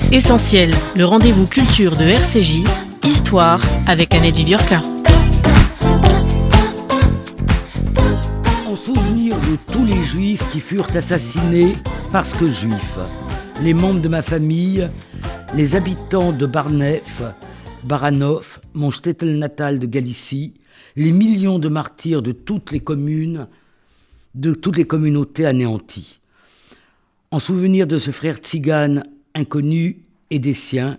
Essentiel, le rendez-vous culture de RCJ, Histoire avec Annette Viviorca. En souvenir de tous les juifs qui furent assassinés parce que juifs, les membres de ma famille, les habitants de Barnef, Baranov, mon shtetl natal de Galicie, les millions de martyrs de toutes les communes, de toutes les communautés anéanties. En souvenir de ce frère tzigane inconnu et des siens,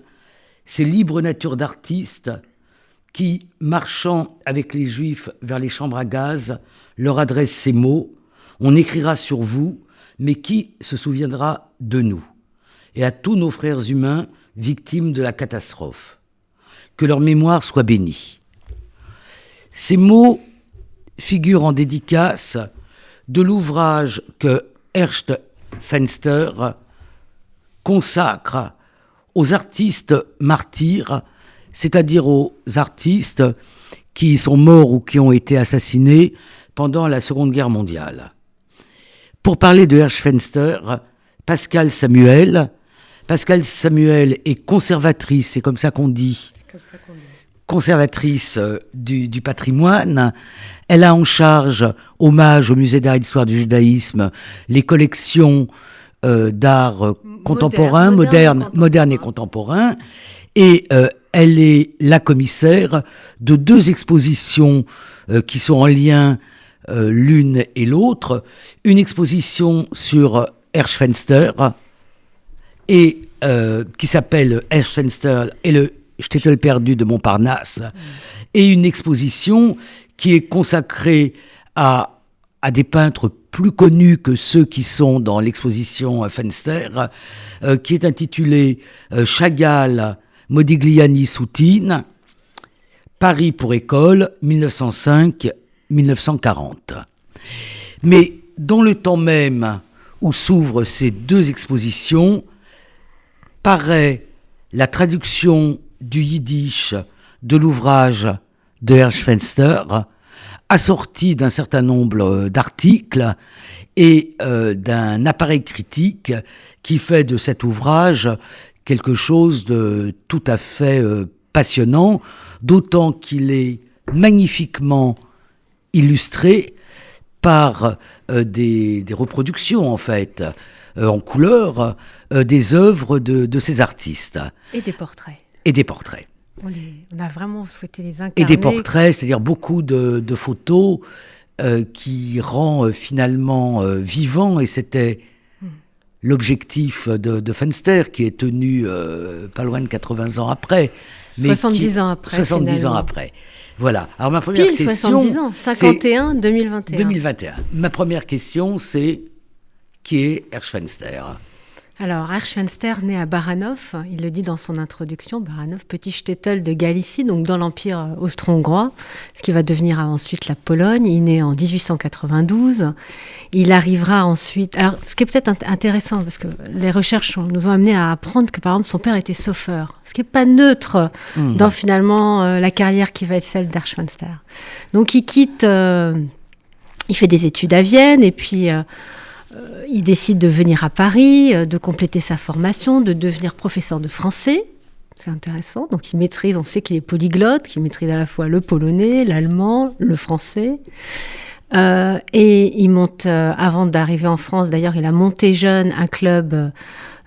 ces libres natures d'artistes qui, marchant avec les juifs vers les chambres à gaz, leur adressent ces mots « On écrira sur vous, mais qui se souviendra de nous ?» et à tous nos frères humains victimes de la catastrophe. Que leur mémoire soit bénie. Ces mots figurent en dédicace de l'ouvrage que Ernst Fenster consacre aux artistes martyrs, c'est-à-dire aux artistes qui sont morts ou qui ont été assassinés pendant la Seconde Guerre mondiale. Pour parler de Ernst Fenster, Pascale Samuel est conservatrice, c'est comme ça qu'on dit, conservatrice du patrimoine. Elle a en charge, hommage au Musée d'art et d'histoire du judaïsme, les collections d'art contemporain, moderne et contemporain. Et elle est la commissaire de deux expositions qui sont en lien l'une et l'autre. Une exposition sur Ernst Fenster et qui s'appelle Ernst Fenster et le shtetl perdu de Montparnasse, et une exposition qui est consacrée à des peintres plus connus que ceux qui sont dans l'exposition Fenster, qui est intitulée Chagall, Modigliani, Soutine, Paris pour école, 1905-1940. Mais dans le temps même où s'ouvrent ces deux expositions, paraît la traduction du yiddish de l'ouvrage de Ernst Fenster, assorti d'un certain nombre d'articles et d'un appareil critique qui fait de cet ouvrage quelque chose de tout à fait passionnant, d'autant qu'il est magnifiquement illustré par des reproductions, en fait, en couleur, des œuvres de ces artistes. Et des portraits. On a vraiment souhaité les incarner. Et des portraits, c'est-à-dire beaucoup de photos qui rend finalement vivant, et c'était l'objectif de Fenster, qui est tenu pas loin de 80 ans après. 70 ans après. 70 ans après. Voilà. Alors ma première question... 70 ans, 51, 2021. 2021. Ma première question, c'est qui est Ernst Fenster ? Alors, Ernst Fenster, né à Baranov, il le dit dans son introduction, Baranov, petit shtetl de Galicie, donc dans l'Empire austro-hongrois, ce qui va devenir ensuite la Pologne. Il est né en 1892. Il arrivera ensuite... Alors, ce qui est peut-être intéressant, parce que les recherches nous ont amené à apprendre que, par exemple, son père était chauffeur, ce qui n'est pas neutre dans, finalement, la carrière qui va être celle d'Ernst Fenster. Donc, il quitte... il fait des études à Vienne, et puis... il décide de venir à Paris, de compléter sa formation, de devenir professeur de français. C'est intéressant. Donc, il maîtrise, on sait qu'il est polyglotte, qu'il maîtrise à la fois le polonais, l'allemand, le français. Et il monte, avant d'arriver en France, d'ailleurs, il a monté jeune un club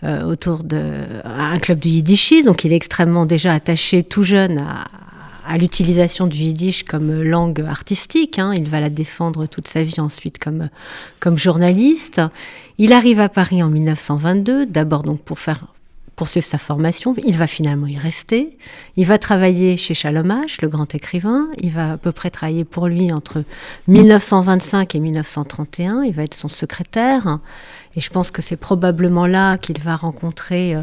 un club du yiddishit. Donc, il est extrêmement déjà attaché tout jeune à l'utilisation du yiddish comme langue artistique. Il va la défendre toute sa vie ensuite comme journaliste. Il arrive à Paris en 1922, d'abord donc pour poursuivre sa formation. Il va finalement y rester. Il va travailler chez Chalomach, le grand écrivain. Il va à peu près travailler pour lui entre 1925 et 1931. Il va être son secrétaire. Et je pense que c'est probablement là qu'il va rencontrer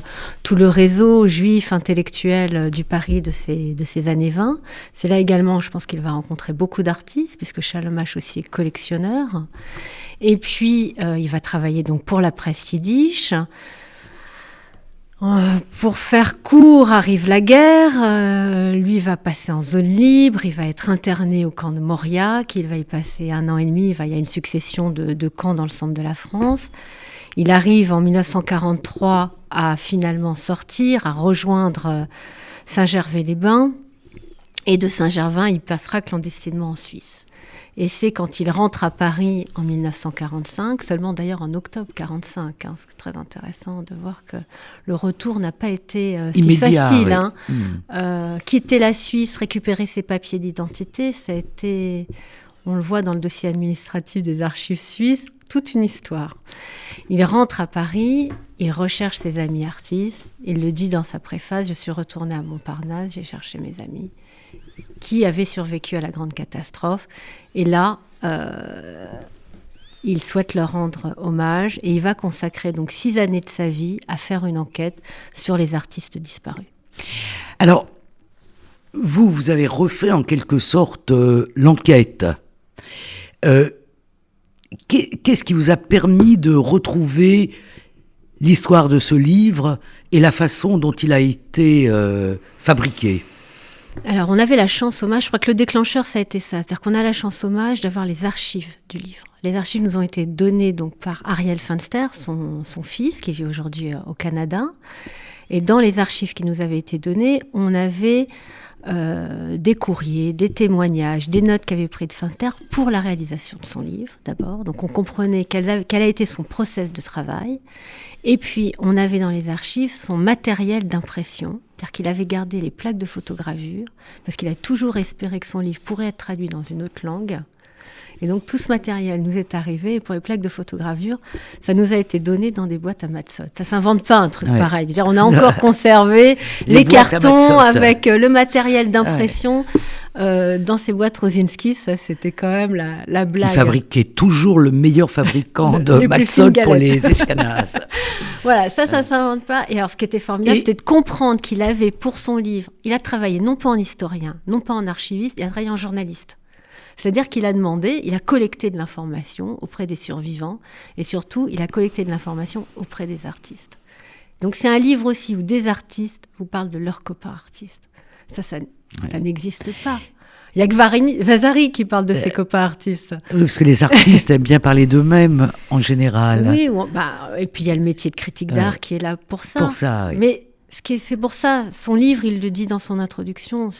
tout le réseau juif intellectuel du Paris de ces années 20. C'est là également, je pense qu'il va rencontrer beaucoup d'artistes, puisque Chalomach aussi est collectionneur. Et puis, il va travailler donc pour la presse yiddish. Pour faire court, arrive la guerre. Lui va passer en zone libre. Il va être interné au camp de Mauriac. Il va y passer 1 an et demi. Il y a une succession de camps dans le centre de la France. Il arrive en 1943 à finalement sortir, à rejoindre Saint-Gervais-les-Bains. Et de Saint-Gervais, il passera clandestinement en Suisse. Et c'est quand il rentre à Paris en 1945, seulement d'ailleurs en octobre 1945. C'est très intéressant de voir que le retour n'a pas été si facile. Quitter la Suisse, récupérer ses papiers d'identité, ça a été, on le voit dans le dossier administratif des archives suisses, toute une histoire. Il rentre à Paris, il recherche ses amis artistes. Il le dit dans sa préface, je suis retourné à Montparnasse, j'ai cherché mes amis qui avaient survécu à la grande catastrophe. Et là, il souhaite leur rendre hommage et il va consacrer donc 6 années de sa vie à faire une enquête sur les artistes disparus. Alors, vous avez refait en quelque sorte l'enquête. Qu'est-ce qui vous a permis de retrouver l'histoire de ce livre et la façon dont il a été fabriqué ? Alors, on avait la chance hommage, je crois que le déclencheur, ça a été ça. C'est-à-dire qu'on a la chance hommage d'avoir les archives du livre. Les archives nous ont été données donc, par Ariel Fenster, son fils, qui vit aujourd'hui au Canada. Et dans les archives qui nous avaient été données, on avait des courriers, des témoignages, des notes qu'avait pris de Fenster pour la réalisation de son livre, d'abord. Donc, on comprenait quel a été son process de travail. Et puis, on avait dans les archives son matériel d'impression, c'est-à-dire qu'il avait gardé les plaques de photogravure, parce qu'il a toujours espéré que son livre pourrait être traduit dans une autre langue. Et donc, tout ce matériel nous est arrivé. Et pour les plaques de photogravure, ça nous a été donné dans des boîtes à Matzot. Ça ne s'invente pas un truc pareil. C'est-à-dire, on a encore conservé les cartons avec le matériel d'impression dans ces boîtes Rosinski. Ça, c'était quand même la blague. Qui fabriquait toujours le meilleur fabricant de Matzot pour les Eshkanaz. Voilà, ça ne s'invente pas. Et alors, ce qui était formidable, c'était de comprendre qu'il avait, pour son livre, il a travaillé non pas en historien, non pas en archiviste, il a travaillé en journaliste. C'est-à-dire qu'il a demandé, il a collecté de l'information auprès des survivants et surtout, il a collecté de l'information auprès des artistes. Donc, c'est un livre aussi où des artistes vous parlent de leurs copains artistes. Ça n'existe pas. Il n'y a que Vasari qui parle de ses copains artistes. Oui, parce que les artistes aiment bien parler d'eux-mêmes en général. Oui, et puis il y a le métier de critique d'art qui est là pour ça. Pour ça, oui. Mais c'est pour ça, son livre, il le dit dans son introduction,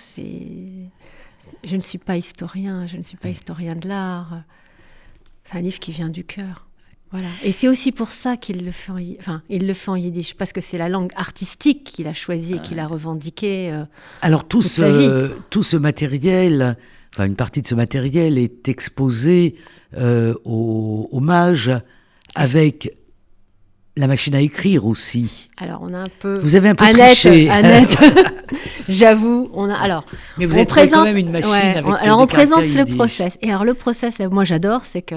je ne suis pas historien, je ne suis pas historien de l'art. C'est un livre qui vient du cœur. Voilà. Et c'est aussi pour ça qu'il le fait en yiddish, parce que c'est la langue artistique qu'il a choisie et qu'il a revendiquée. Alors tout ce matériel, une partie de ce matériel est exposé au hommage avec la machine à écrire aussi. Alors on a un peu. Vous avez un peu triché. Annette, j'avoue, on a. Alors, mais vous avez quand même une machine avec. Alors on présente le process. Et alors le process, là, moi j'adore, c'est que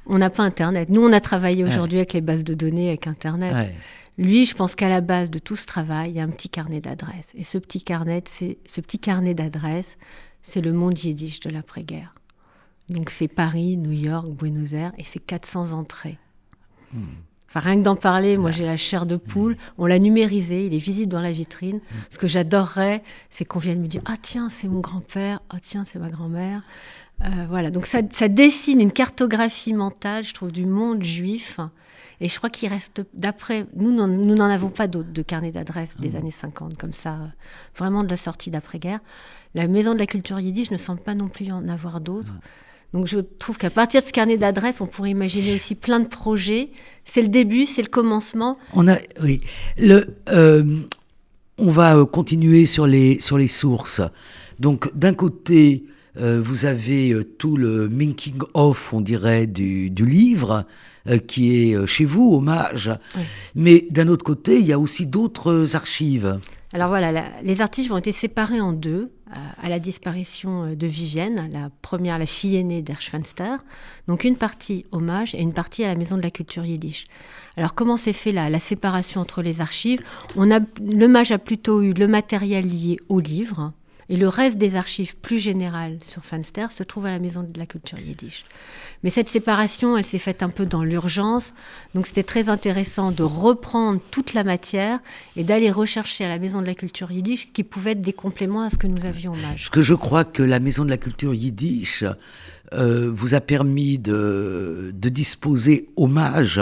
on n'a pas Internet. Nous, on a travaillé aujourd'hui avec les bases de données, avec Internet. Ouais. Lui, je pense qu'à la base de tout ce travail, il y a un petit carnet d'adresses. Et ce petit carnet d'adresses, c'est le monde yiddish de l'après-guerre. Donc c'est Paris, New York, Buenos Aires, et c'est 400 entrées. Enfin, rien que d'en parler, moi j'ai la chair de poule. On l'a numérisé, il est visible dans la vitrine. Ce que j'adorerais, c'est qu'on vienne me dire « Ah tiens, c'est mon grand-père. Ah tiens, c'est ma grand-mère. » Voilà, donc ça dessine une cartographie mentale, je trouve, du monde juif. Et je crois qu'il reste, d'après... Nous n'en avons pas d'autres de carnet d'adresses des années 50, comme ça, vraiment de la sortie d'après-guerre. La Maison de la Culture Yiddish ne semble pas non plus en avoir d'autres. Donc je trouve qu'à partir de ce carnet d'adresses, on pourrait imaginer aussi plein de projets. C'est le début, c'est le commencement. On va continuer sur les sources. Donc d'un côté... vous avez tout le making of, on dirait, du livre qui est chez vous, hommage. Oui. Mais d'un autre côté, il y a aussi d'autres archives. Alors voilà, les archives ont été séparées en deux à la disparition de Vivienne, la fille aînée d'Herschfenster. Donc une partie hommage et une partie à la Maison de la Culture Yiddish. Alors comment s'est fait la séparation entre les archives ? L'hommage a plutôt eu le matériel lié au livre. Et le reste des archives plus générales sur Fenster se trouve à la Maison de la Culture Yiddish. Mais cette séparation, elle s'est faite un peu dans l'urgence. Donc c'était très intéressant de reprendre toute la matière et d'aller rechercher à la Maison de la Culture Yiddish qui pouvait être des compléments à ce que nous avions en Mage. Parce que je crois que la Maison de la Culture Yiddish vous a permis de disposer au Mage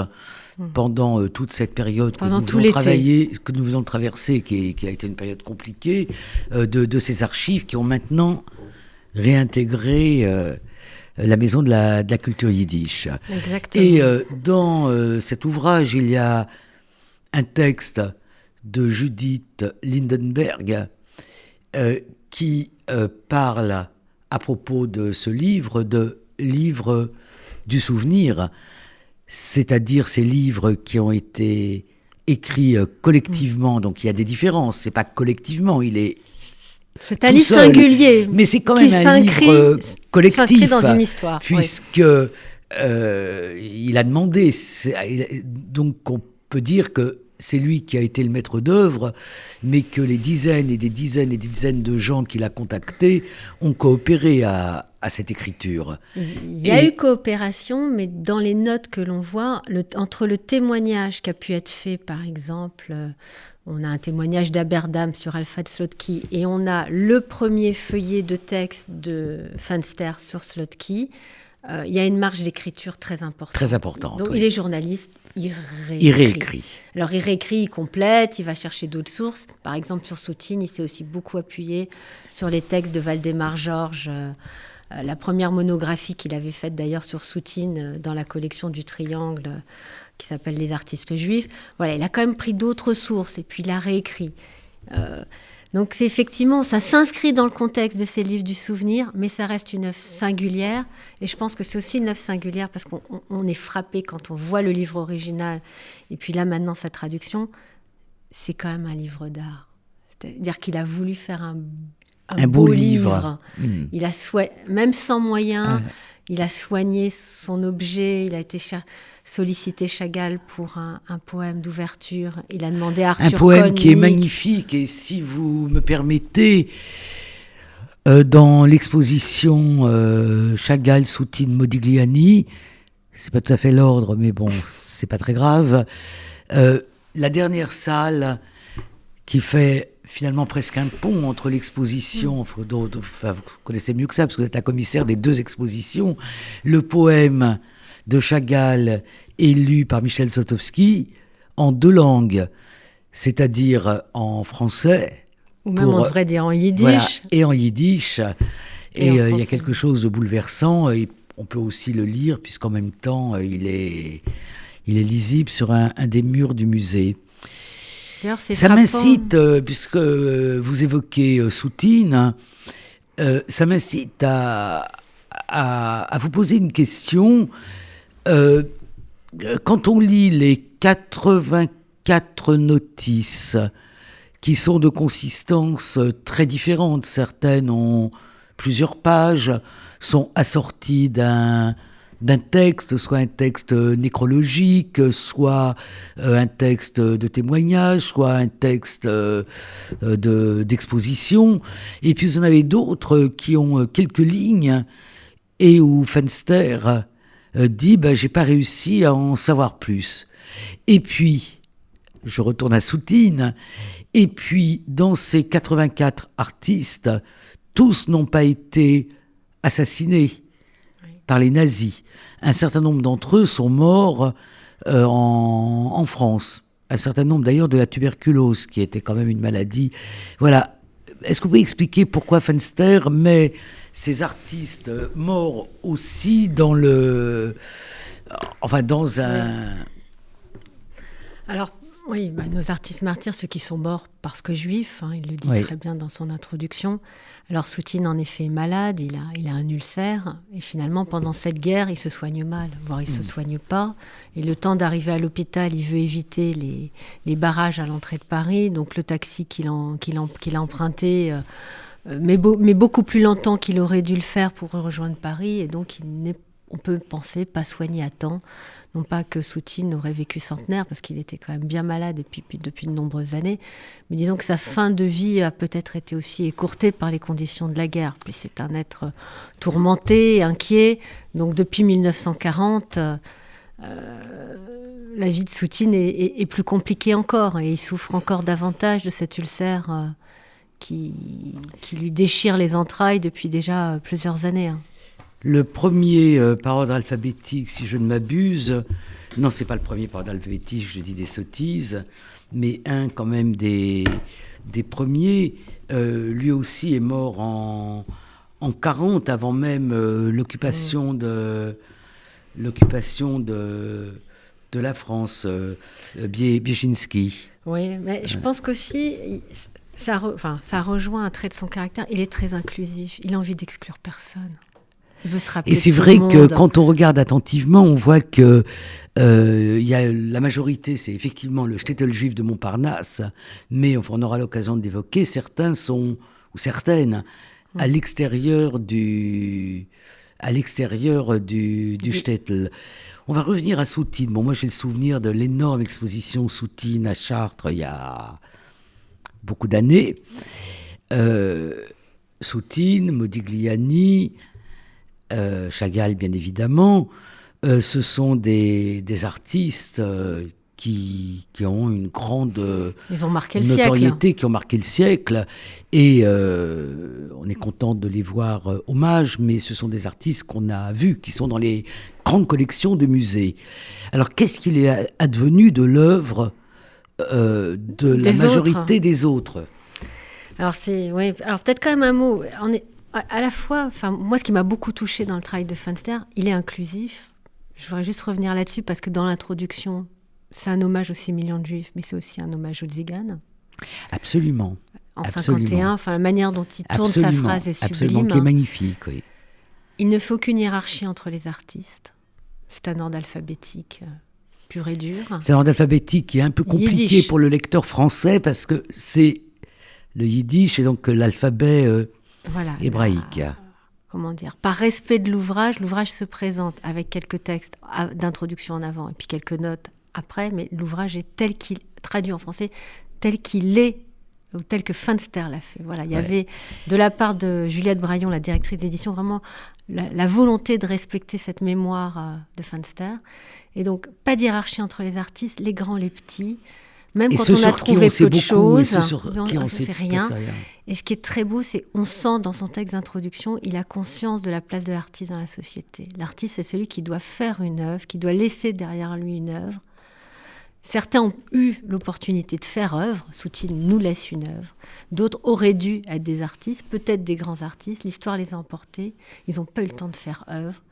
pendant toute cette période que nous avons traversée, qui a été une période compliquée, de ces archives qui ont maintenant réintégré la Maison de la Culture Yiddish. Exactement. Et dans cet ouvrage, il y a un texte de Judith Lindenberg qui parle à propos de ce livre, de livre du souvenir, c'est-à-dire ces livres qui ont été écrits collectivement. Donc il y a des différences, c'est pas collectivement, c'est un livre singulier, mais c'est quand même un livre collectif, dans une histoire, puisque il a demandé. Donc on peut dire que c'est lui qui a été le maître d'œuvre, mais que les dizaines et des dizaines et des dizaines de gens qu'il a contactés ont coopéré à cette écriture. Il y a eu coopération, mais dans les notes que l'on voit, entre le témoignage qui a pu être fait, par exemple, on a un témoignage d'Aberdam sur Alfred Slotky, et on a le premier feuillet de texte de Fenster sur Slotky. Il y a une marge d'écriture très importante. Très importante. Donc oui. il est journaliste, il réécrit. Alors il réécrit, il complète, il va chercher d'autres sources. Par exemple sur Soutine, il s'est aussi beaucoup appuyé sur les textes de Waldemar Georges. La première monographie qu'il avait faite d'ailleurs sur Soutine dans la collection du Triangle qui s'appelle Les artistes juifs. Voilà, il a quand même pris d'autres sources et puis il a réécrit. Donc c'est effectivement, ça s'inscrit dans le contexte de ces livres du souvenir, mais ça reste une œuvre singulière. Et je pense que c'est aussi une œuvre singulière parce qu'on est frappé quand on voit le livre original. Et puis là maintenant sa traduction, c'est quand même un livre d'art. C'est-à-dire qu'il a voulu faire un beau livre. Il a même sans moyens, il a soigné son objet, il a été sollicité Chagall pour un poème d'ouverture. Il a demandé à Arthur Cohn. Un poème qui est magnifique. Et si vous me permettez, dans l'exposition Chagall, Soutine, Modigliani, c'est pas tout à fait l'ordre, mais bon, c'est pas très grave. La dernière salle qui fait finalement presque un pont entre l'exposition, vous connaissez mieux que ça, parce que vous êtes la commissaire des deux expositions, le poème de Chagall est lu par Michel Slotowski en deux langues, c'est-à-dire en français. Ou même on devrait dire en yiddish. Voilà, et en yiddish. Et il y a quelque chose de bouleversant. Et on peut aussi le lire, puisqu'en même temps, il est lisible sur un des murs du musée. Ça m'incite, puisque vous évoquez Soutine, ça m'incite à vous poser une question. Quand on lit les 84 notices qui sont de consistance très différente, certaines ont plusieurs pages, sont assorties d'un texte, soit un texte nécrologique, soit un texte de témoignage, soit un texte d'exposition. Et puis vous en avez d'autres qui ont quelques lignes et où Fenster dit j'ai pas réussi à en savoir plus. Et puis, je retourne à Soutine, et puis dans ces 84 artistes, tous n'ont pas été assassinés par les nazis. Un certain nombre d'entre eux sont morts en France. Un certain nombre d'ailleurs de la tuberculose, qui était quand même une maladie. Voilà. Est-ce que vous pouvez expliquer pourquoi Fenster met ces artistes morts aussi dans un... Alors, oui, nos artistes martyrs, ceux qui sont morts parce que juifs, il le dit très bien dans son introduction. Alors Soutine, en effet, est malade, il a un ulcère, et finalement, pendant cette guerre, il se soigne mal, voire il ne se soigne pas. Et le temps d'arriver à l'hôpital, il veut éviter les barrages à l'entrée de Paris, donc le taxi qu'il a emprunté... mais beaucoup plus longtemps qu'il aurait dû le faire pour rejoindre Paris, et donc il n'est on peut penser, pas soigné à temps. Non pas que Soutine aurait vécu centenaire, parce qu'il était quand même bien malade depuis de nombreuses années, mais disons que sa fin de vie a peut-être été aussi écourtée par les conditions de la guerre. Puis c'est un être tourmenté, inquiet. Donc depuis 1940, la vie de Soutine est plus compliquée encore, et il souffre encore davantage de cet ulcère qui lui déchire les entrailles depuis déjà plusieurs années. Le premier par ordre alphabétique, si je ne m'abuse, non, c'est pas le premier par ordre alphabétique, je dis des sottises, mais un quand même des premiers, lui aussi est mort en 40, avant même l'occupation de la France, Bierzynski. Oui, mais je pense qu'aussi, ça rejoint un trait de son caractère. Il est très inclusif, il a envie d'exclure personne. Il veut se rappeler. Et c'est vrai que quand on regarde attentivement, on voit que y a la majorité, c'est effectivement le shtetl juif de Montparnasse, mais on aura l'occasion d'évoquer, certains sont, ou certaines, à l'extérieur du shtetl. On va revenir à Soutine. Bon, moi j'ai le souvenir de l'énorme exposition Soutine à Chartres il y a beaucoup d'années. Soutine, Modigliani, Chagall, bien évidemment, ce sont des artistes qui ont une grande Ils ont marqué le notoriété, siècle. qui ont marqué le siècle. Et on est content de les voir hommage, mais ce sont des artistes qu'on a vus, qui sont dans les grandes collections de musées. Alors, qu'est-ce qu'il est advenu de l'œuvre de la majorité des autres ? Alors, alors peut-être quand même un mot. À la fois, moi, ce qui m'a beaucoup touchée dans le travail de Fenster, il est inclusif. Je voudrais juste revenir là-dessus parce que dans l'introduction, c'est un hommage aux 6 millions de Juifs, mais c'est aussi un hommage aux Tziganes. Absolument. En 1951, la manière dont il tourne sa phrase est sublime. Absolument, qui est magnifique, oui. Il ne fait aucune hiérarchie entre les artistes. C'est un ordre alphabétique pur et dur. C'est un ordre alphabétique qui est un peu compliqué Yiddish. pour le lecteur français parce que c'est le yiddish et donc l'alphabet hébraïque. Comment dire, par respect de l'ouvrage se présente avec quelques textes d'introduction en avant et puis quelques notes après, mais l'ouvrage est tel qu'il traduit en français, tel qu'il est, ou tel que Fenster l'a fait. Voilà, il y avait de la part de Juliette Braillon, la directrice d'édition, vraiment la volonté de respecter cette mémoire de Fenster. Et donc, pas d'hiérarchie entre les artistes, les grands, les petits. Même et quand on a trouvé peu de choses, on sait rien. Et ce qui est très beau, c'est on sent dans son texte d'introduction, il a conscience de la place de l'artiste dans la société. L'artiste, c'est celui qui doit faire une œuvre, qui doit laisser derrière lui une œuvre. Certains ont eu l'opportunité de faire œuvre, Soutine nous laisse une œuvre. D'autres auraient dû être des artistes, peut-être des grands artistes. L'histoire les a emportés, ils n'ont pas eu le temps de faire œuvre.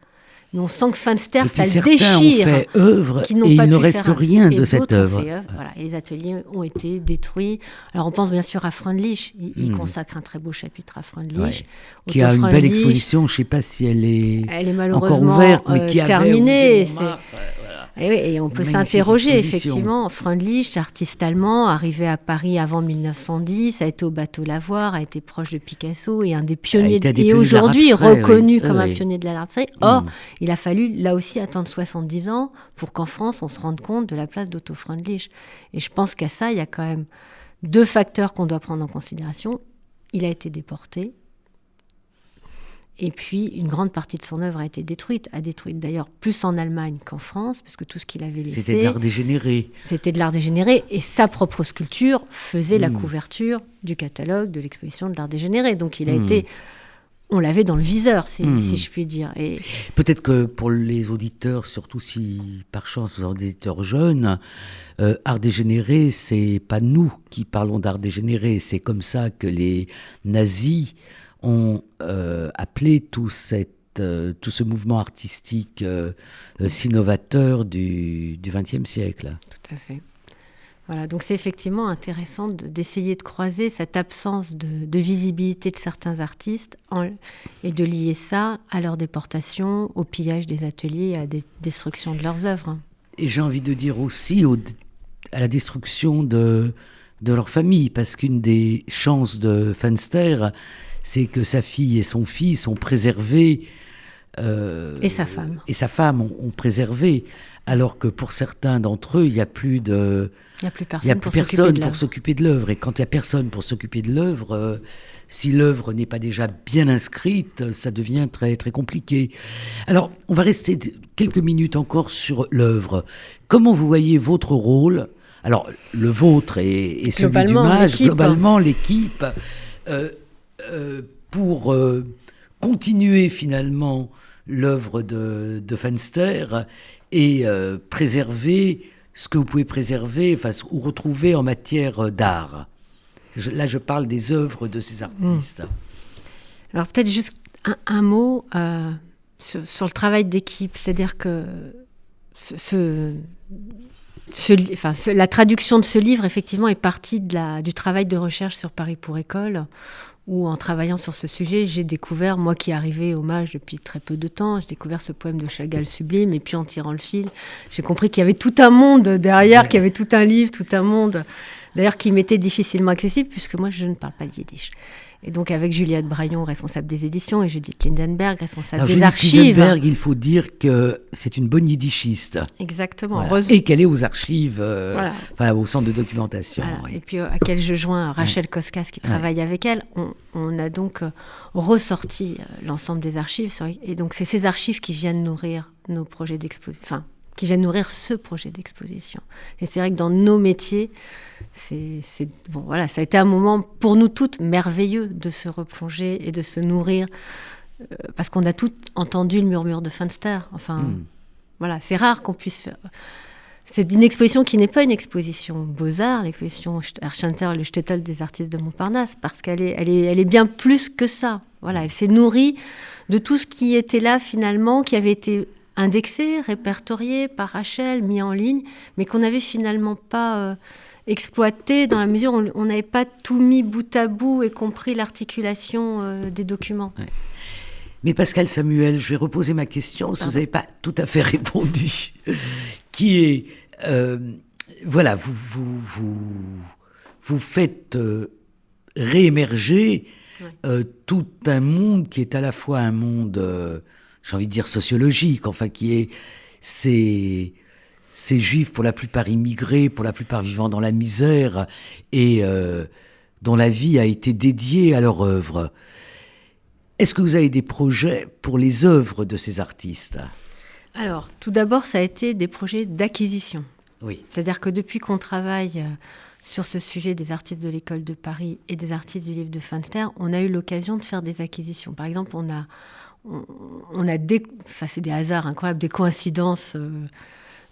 Mais on sent que Fenster, ça le déchire. Ont fait œuvre et il ne reste rien de cette œuvre. Voilà, et les ateliers ont été détruits. Alors on pense bien sûr à Freundlich. Il consacre un très beau chapitre à Freundlich. Qui a une belle exposition, je ne sais pas si elle est malheureusement encore ouverte, mais qui terminée. Et on peut s'interroger, effectivement. Freundlich, artiste allemand, arrivé à Paris avant 1910, a été au bateau Lavoir, a été proche de Picasso et un des pionniers, et aujourd'hui reconnu comme un pionnier de l'art abstrait. Or, il a fallu, là aussi, attendre 70 ans pour qu'en France, on se rende compte de la place d'Otto Freundlich. Et je pense qu'à ça, il y a quand même 2 facteurs qu'on doit prendre en considération. Il a été déporté. Et puis, une grande partie de son œuvre a été détruite d'ailleurs plus en Allemagne qu'en France, puisque tout ce qu'il avait laissé... C'était de l'art dégénéré. C'était de l'art dégénéré, et sa propre sculpture faisait la couverture du catalogue de l'exposition de l'art dégénéré. Donc, il a été... On l'avait dans le viseur, si je puis dire. Et... Peut-être que pour les auditeurs, surtout si par chance vous êtes des auditeurs jeunes, art dégénéré, c'est pas nous qui parlons d'art dégénéré, c'est comme ça que les nazis ont appelé tout ce mouvement artistique si novateur du XXe siècle. Tout à fait. Voilà, donc c'est effectivement intéressant d'essayer de croiser cette absence de visibilité de certains artistes et de lier ça à leur déportation, au pillage des ateliers, à la destruction de leurs œuvres. Et j'ai envie de dire aussi à la destruction de leur famille, parce qu'une des chances de Fenster, c'est que sa fille et son fils ont préservé Et sa femme. Et sa femme ont préservé, alors que pour certains d'entre eux, il n'y a plus personne pour s'occuper de l'œuvre. Et quand il n'y a personne pour s'occuper de l'œuvre, si l'œuvre n'est pas déjà bien inscrite, ça devient très, très compliqué. Alors, on va rester quelques minutes encore sur l'œuvre. Comment vous voyez votre rôle ? Alors, le vôtre et celui du Mage, globalement l'équipe, pour continuer finalement l'œuvre de Fenster et préserver ce que vous pouvez préserver, ou retrouver en matière d'art. Là, je parle des œuvres de ces artistes. Alors peut-être juste un mot sur le travail d'équipe, c'est-à-dire que la traduction de ce livre, effectivement, est partie du travail de recherche sur Paris pour école, où en travaillant sur ce sujet, j'ai découvert, moi qui arrivais au Mage depuis très peu de temps, j'ai découvert ce poème de Chagall sublime, et puis en tirant le fil, j'ai compris qu'il y avait tout un monde derrière, qu'il y avait tout un livre, tout un monde, d'ailleurs qui m'était difficilement accessible, puisque moi je ne parle pas le yiddish. Et donc avec Juliette Braillon, responsable des éditions, et Judith Lindenberg, responsable des archives. Judith Lindenberg, il faut dire que c'est une bonne yiddishiste. Exactement. Voilà. Et qu'elle est aux archives, au centre de documentation. Voilà. Oui. Et puis à laquelle je joins Rachel Koskas qui travaille avec elle. On a donc ressorti l'ensemble des archives. Et donc c'est ces archives qui viennent nourrir nos projets d'exposition. Qui viennent nourrir ce projet d'exposition. Et c'est vrai que dans nos métiers, ça a été un moment pour nous toutes merveilleux de se replonger et de se nourrir, parce qu'on a toutes entendu le murmure de Fenster. Voilà, c'est rare qu'on puisse faire. C'est une exposition qui n'est pas une exposition Beaux-Arts, l'exposition Erchanter, le shtetl des artistes de Montparnasse, parce qu'elle est bien plus que ça. Voilà, elle s'est nourrie de tout ce qui était là finalement, qui avait été indexé, répertorié par Rachel, mis en ligne, mais qu'on n'avait finalement pas exploité dans la mesure où on n'avait pas tout mis bout à bout et compris l'articulation des documents. Ouais. Mais Pascale Samuel, je vais reposer ma question, parce que vous n'avez pas tout à fait répondu, qui est, vous faites réémerger tout un monde qui est à la fois un monde... j'ai envie de dire sociologique, qui est ces juifs pour la plupart immigrés, pour la plupart vivant dans la misère, et dont la vie a été dédiée à leur œuvre. Est-ce que vous avez des projets pour les œuvres de ces artistes ? Alors, tout d'abord, ça a été des projets d'acquisition. Oui. C'est-à-dire que depuis qu'on travaille sur ce sujet des artistes de l'École de Paris et des artistes du livre de Fenster, on a eu l'occasion de faire des acquisitions. Par exemple, on a c'est des hasards incroyables, des coïncidences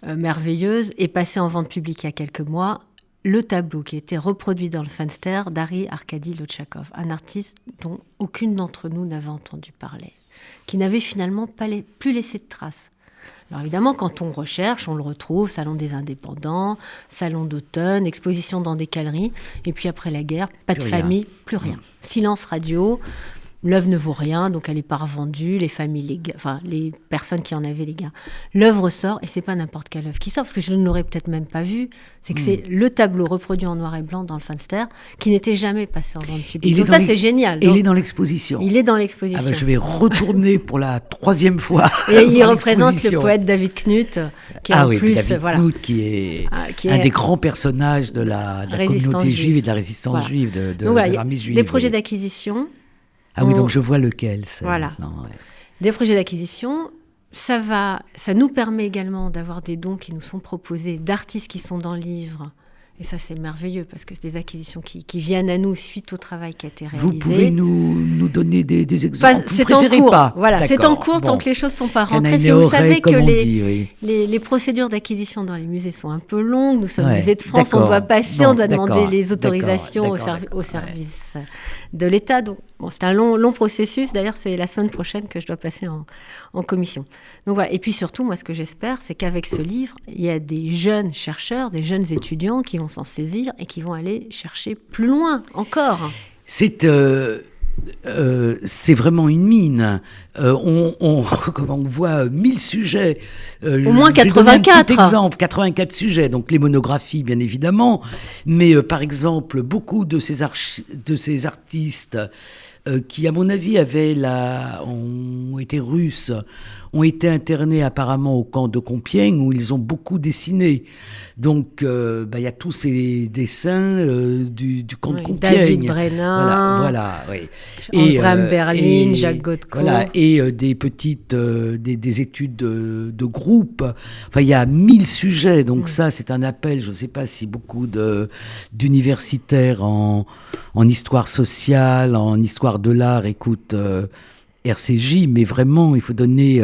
merveilleuses, et passé en vente publique il y a quelques mois, le tableau qui a été reproduit dans le Fenster d'Ari Arkady Lotchakov, un artiste dont aucune d'entre nous n'avait entendu parler, qui n'avait finalement plus laissé de traces. Alors évidemment, quand on recherche, on le retrouve, salon des indépendants, salon d'automne, exposition dans des galeries, et puis après la guerre, pas de famille, plus rien. Silence radio. L'œuvre ne vaut rien, donc elle n'est pas revendue, les familles, les personnes qui en avaient, les gars. L'œuvre sort, et c'est pas n'importe quelle œuvre qui sort, parce que je ne l'aurais peut-être même pas vu. C'est que c'est le tableau reproduit en noir et blanc dans le Fenster, qui n'était jamais passé en vente publique. Donc ça, c'est génial. Et il est dans l'exposition. Il est dans l'exposition. Je vais retourner pour la 3e fois. Et il représente le poète David Knut, qui est Knut, qui est un des grands personnages de la communauté juive et de la résistance juive, de l'armée juive. Des projets d'acquisition. Ah oui, donc je vois lequel. Voilà. Des projets d'acquisition. Ça nous permet également d'avoir des dons qui nous sont proposés d'artistes qui sont dans le livre. Et ça, c'est merveilleux, parce que c'est des acquisitions qui viennent à nous suite au travail qui a été réalisé. Vous pouvez nous donner des exemples? C'est en cours. Voilà, c'est en cours tant que les choses ne sont pas rentrées. Vous savez que les procédures d'acquisition dans les musées sont un peu longues. Nous sommes au musée de France, on doit passer, on doit demander les autorisations au service de l'État. Donc, c'est un long processus. D'ailleurs, c'est la semaine prochaine que je dois passer en commission. Donc voilà. Et puis surtout, moi, ce que j'espère, c'est qu'avec ce livre, il y a des jeunes chercheurs, des jeunes étudiants qui vont s'en saisir et qui vont aller chercher plus loin encore. C'est vraiment une mine. On voit 1000 sujets. Au moins 84. Exemple, 84 sujets. Donc les monographies, bien évidemment. Mais par exemple, beaucoup de ces artistes qui, à mon avis, ont été russes, ont été internés apparemment au camp de Compiègne, où ils ont beaucoup dessiné. Donc, y a tous ces dessins du camp de Compiègne. David Brennan, voilà, oui. Andram Berlin, Jacques Godko. Voilà, et des petites des études de groupe. Enfin, il y a 1000 sujets. Donc ça, c'est un appel. Je ne sais pas si beaucoup d'universitaires en histoire sociale, en histoire de l'art écoutent RCJ, mais vraiment, il faut donner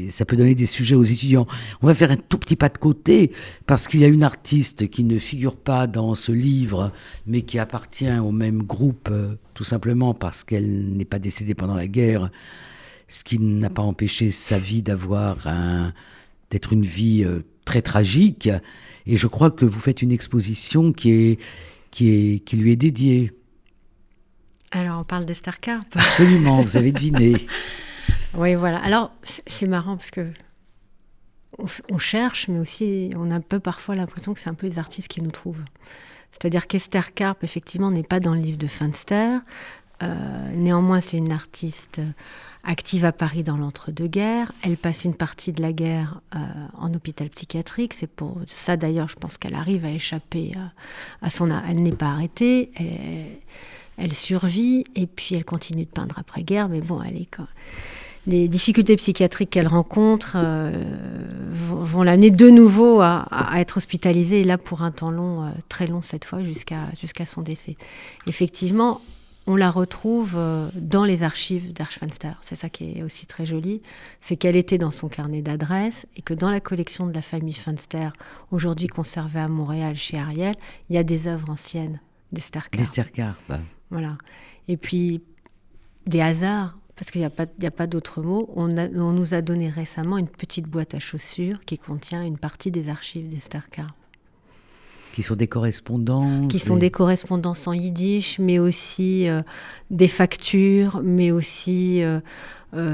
ça peut donner des sujets aux étudiants. On va faire un tout petit pas de côté, parce qu'il y a une artiste qui ne figure pas dans ce livre, mais qui appartient au même groupe, tout simplement parce qu'elle n'est pas décédée pendant la guerre, ce qui n'a pas empêché sa vie d'être une vie très tragique. Et je crois que vous faites une exposition qui lui est dédiée. Alors, on parle d'Esther Karp. Absolument, vous avez deviné. Oui, voilà. Alors, c'est marrant parce que on cherche, mais aussi on a un peu parfois l'impression que c'est un peu les artistes qui nous trouvent. C'est-à-dire qu'Esther Karp, effectivement, n'est pas dans le livre de Fenster. Néanmoins, c'est une artiste active à Paris dans l'entre-deux-guerres. Elle passe une partie de la guerre en hôpital psychiatrique. C'est pour ça, d'ailleurs, je pense qu'elle arrive à échapper à son... Elle n'est pas arrêtée. Elle survit et puis elle continue de peindre après-guerre. Mais bon, les difficultés psychiatriques qu'elle rencontre vont l'amener de nouveau à être hospitalisée, et là pour un temps long, très long cette fois, jusqu'à son décès. Effectivement, on la retrouve dans les archives d'Archfenster. C'est ça qui est aussi très joli, c'est qu'elle était dans son carnet d'adresses et que dans la collection de la famille Fenster, aujourd'hui conservée à Montréal chez Ariel, il y a des œuvres anciennes d'Esther Karp. Voilà. Et puis, des hasards, parce qu'il n'y a pas d'autre mot, on nous a donné récemment une petite boîte à chaussures qui contient une partie des archives d'Esther Karp. Qui sont des correspondances. Sont des correspondances en yiddish, mais aussi des factures, mais aussi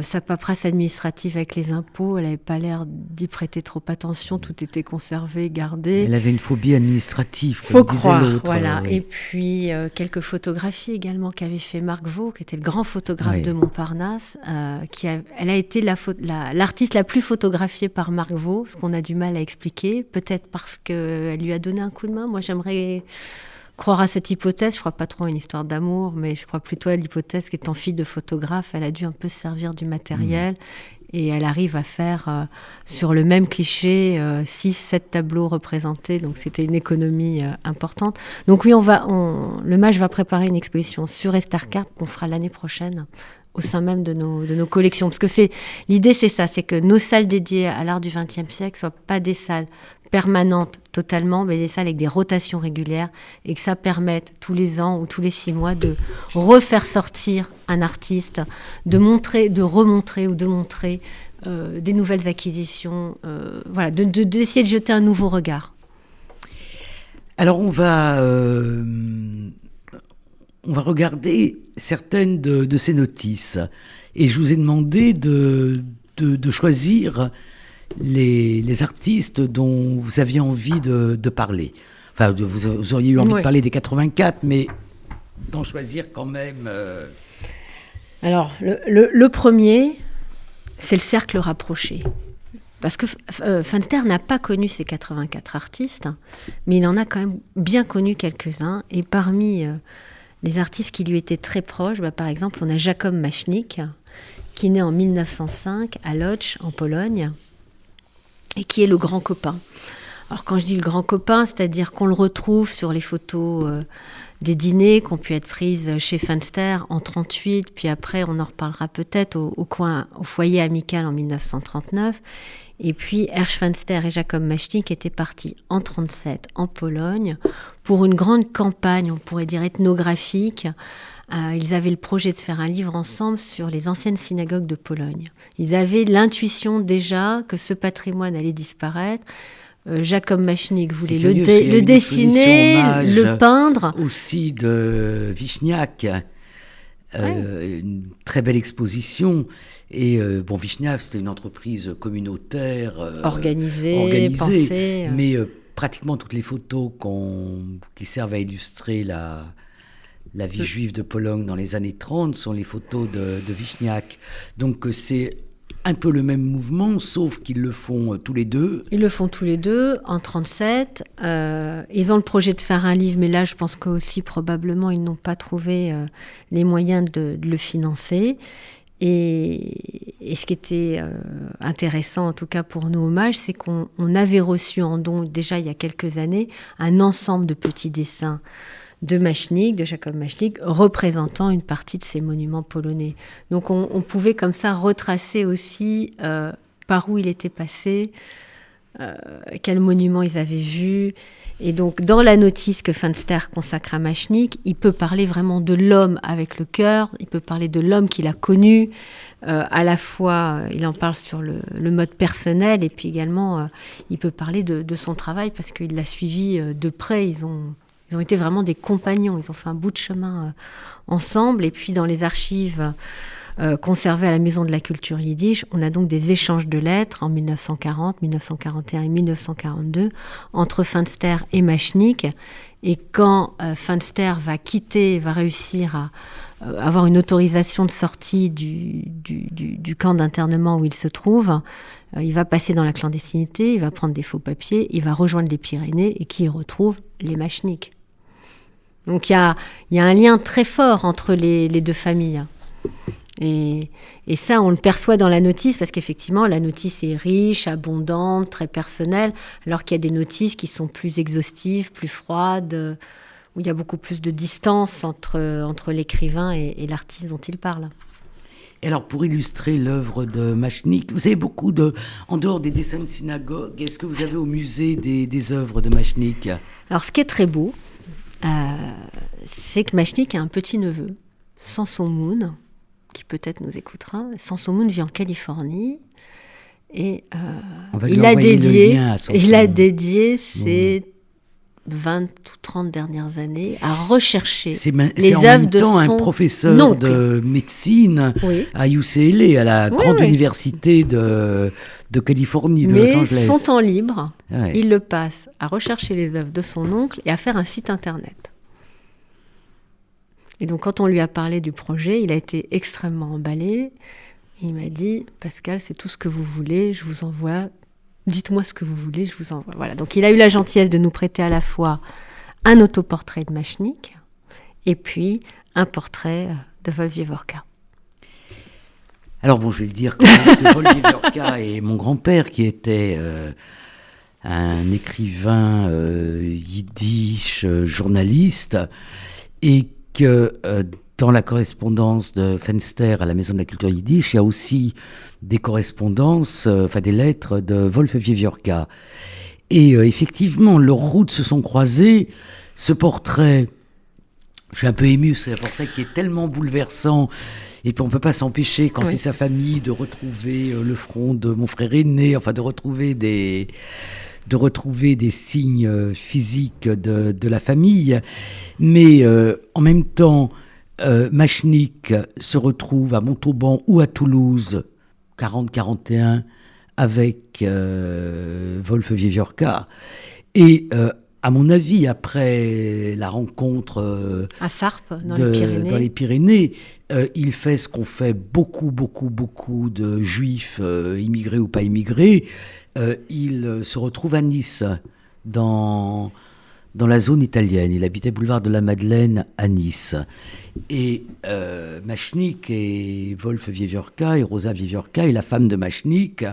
sa paperasse administrative avec les impôts. Elle n'avait pas l'air d'y prêter trop attention, tout était conservé, gardé. Elle avait une phobie administrative, faut croire, voilà. Oui. Et puis quelques photographies également qu'avait fait Marc Vaux, qui était le grand photographe de Montparnasse. Elle a été l'artiste la plus photographiée par Marc Vaux, ce qu'on a du mal à expliquer, peut-être parce qu'elle lui a donné un coup de main. Moi, j'aimerais croire à cette hypothèse. Je ne crois pas trop à une histoire d'amour, mais je crois plutôt à l'hypothèse qu'étant fille de photographe, elle a dû un peu se servir du matériel et elle arrive à faire sur le même cliché 6-7 tableaux représentés. Donc c'était une économie importante. Donc oui, le MAJ va préparer une exposition sur Esther Karp qu'on fera l'année prochaine au sein même de nos collections. Parce que l'idée, c'est ça, c'est que nos salles dédiées à l'art du XXe siècle ne soient pas des salles permanentes totalement, mais des salles avec des rotations régulières, et que ça permette tous les ans ou tous les 6 mois de refaire sortir un artiste, de remontrer ou de montrer des nouvelles acquisitions, d'essayer de jeter un nouveau regard. Alors on va regarder certaines de ces notices, et je vous ai demandé de choisir les artistes dont vous aviez envie de parler. Enfin, vous auriez eu envie de parler des 84, mais d'en choisir quand même... Alors, le premier, c'est le cercle rapproché. Parce que Fenster n'a pas connu ces 84 artistes, mais il en a quand même bien connu quelques-uns. Et parmi les artistes qui lui étaient très proches, par exemple, on a Jacob Machnik, qui naît en 1905 à Łódź, en Pologne, et qui est le grand copain. Alors quand je dis le grand copain, c'est-à-dire qu'on le retrouve sur les photos des dîners qui ont pu être prises chez Fenster en 1938, puis après on en reparlera peut-être au foyer amical en 1939. Et puis Hersch Fenster et Jacob Machnik étaient partis en 1937 en Pologne pour une grande campagne, on pourrait dire ethnographique. Ils avaient le projet de faire un livre ensemble sur les anciennes synagogues de Pologne. Ils avaient l'intuition déjà que ce patrimoine allait disparaître. Jacob Machnik voulait le dessiner, le peindre. Aussi de Wiśniak, une très belle exposition. Et Wiśniak, c'était une entreprise communautaire organisée, pensée. Mais pratiquement toutes les photos qui servent à illustrer la vie juive de Pologne dans les années 30 sont les photos de Wiśniak. Donc c'est un peu le même mouvement, sauf qu'ils le font tous les deux. Ils le font tous les deux en 1937. Ils ont le projet de faire un livre, mais là, je pense qu'aussi, probablement, ils n'ont pas trouvé les moyens de le financer. Et ce qui était intéressant, en tout cas pour nous, Hommage, c'est qu'on avait reçu en don, déjà il y a quelques années, un ensemble de petits dessins de Maśnik, de Jacob Maśnik, représentant une partie de ces monuments polonais. Donc on pouvait comme ça retracer aussi par où il était passé, quels monuments ils avaient vus. Et donc dans la notice que Fenster consacre à Maśnik, il peut parler vraiment de l'homme avec le cœur, il peut parler de l'homme qu'il a connu, à la fois il en parle sur le mode personnel, et puis également il peut parler de son travail, parce qu'il l'a suivi de près. Ils ont été vraiment des compagnons, ils ont fait un bout de chemin ensemble. Et puis dans les archives conservées à la Maison de la Culture Yiddish, on a donc des échanges de lettres en 1940, 1941 et 1942 entre Fenster et Maśnik. Et quand Fenster va réussir à avoir une autorisation de sortie du camp d'internement où il se trouve, il va passer dans la clandestinité, il va prendre des faux papiers, il va rejoindre les Pyrénées, et qui y retrouve les Maśnik. Donc il y a un lien très fort entre les deux familles. Et ça, on le perçoit dans la notice, parce qu'effectivement, la notice est riche, abondante, très personnelle, alors qu'il y a des notices qui sont plus exhaustives, plus froides, où il y a beaucoup plus de distance entre l'écrivain et l'artiste dont il parle. Et alors, pour illustrer l'œuvre de Maśnik, vous avez beaucoup en dehors des dessins de synagogue, est-ce que vous avez au musée des œuvres de Maśnik ? Alors, ce qui est très beau, c'est que Maśnik a un petit-neveu, Samson Moon, qui peut-être nous écoutera. Samson Moon vit en Californie, et il a dédié ses 20 ou 30 dernières années à rechercher les œuvres de son oncle. C'est un professeur de médecine à UCLA, à la grande université de Californie, de Los Angeles. Mais son temps libre, il le passe à rechercher les œuvres de son oncle et à faire un site internet. Et donc, quand on lui a parlé du projet, il a été extrêmement emballé. Il m'a dit « Pascal, c'est tout ce que vous voulez, je vous envoie. Dites-moi ce que vous voulez, je vous envoie. » Voilà. Donc, il a eu la gentillesse de nous prêter à la fois un autoportrait de Maśnik et puis un portrait de Wolf-Jeworka. Alors bon, je vais le dire, quand même, que Wolf-Jeworka est mon grand-père, qui était un écrivain yiddish, journaliste, et que dans la correspondance de Fenster à la Maison de la Culture Yiddish, il y a aussi des correspondances, des lettres de Wolf-Jeworka. Et effectivement, leurs routes se sont croisées. Ce portrait, je suis un peu ému, c'est un portrait qui est tellement bouleversant. Et puis on ne peut pas s'empêcher, quand c'est sa famille, de retrouver le front de mon frère aîné, de retrouver des signes physiques de la famille. Mais en même temps, Maśnik se retrouve à Montauban ou à Toulouse, 40-41, avec Wolf-Jeworka. Et à mon avis, après la rencontre à Sarp, dans les Pyrénées, il fait ce qu'ont fait beaucoup de juifs, immigrés ou pas immigrés. Il se retrouve à Nice, dans la zone italienne. Il habitait boulevard de la Madeleine à Nice. Et Maśnik et Wolf-Jeworka et Rosa Jeworka et la femme de Maśnik